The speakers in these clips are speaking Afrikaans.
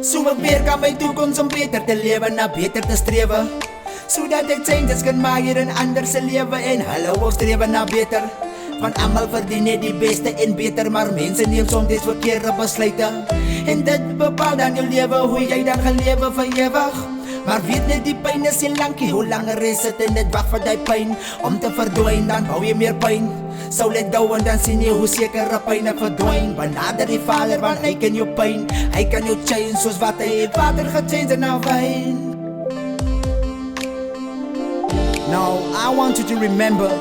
So ek weer kan my toekoms om beter te lewe, na beter te strewe, sodat ek changes kan maak hier in ander se lewe en hulle ook strewe na beter. Want almal verdien net die beste en beter, maar mense neem soms verkeerde besluite en dit bepaal dan jou lewe, hoe jy dan gaan lewe vir ewig. Maar weet net die pyn is nie lankie, hoe langer is het en dit wag vir die pyn om te verdwyn, dan bou jy meer pyn. So let go en dan sien jy hoe sekere pyn ek verdwyn. Benader die Vader want hy ken jou pyn, hy kan jou change soos wat hy water gechange na wyn. Now I want you to remember,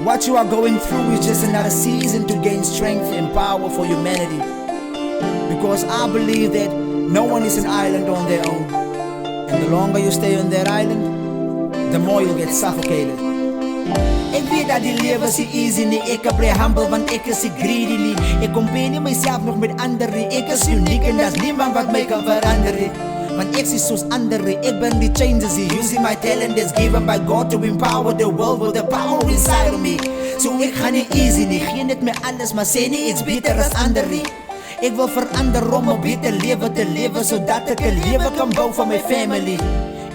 what you are going through is just another season to gain strength and power for humanity. Because I believe that no one is an island on their own. And the longer you stay on that island, the more you'll get suffocated. Ek weet dat die lewe is nie easy nie, ek bly humble want ek is nie greedy nie. Ek compare nie myself nog met ander nie, ek is uniek en daar's niemand wat my kan verander nie. Want ek is soos ander nie, ek ben die changes nie. Using my talent that's given by God to empower the world with the power inside of me. So ek gaan nie easy nie, geen net my alles, maar sê nie iets beter as ander nie. Ek wil verander om 'n beter lewe te lewe, sodat ek 'n lewe kan bou vir my family.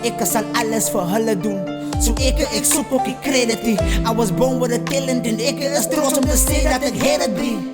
Ek sal alles vir hulle doen, so ek soek ook die credit nie. I was born with a talent en ek is trots om te sê dat ek het dit.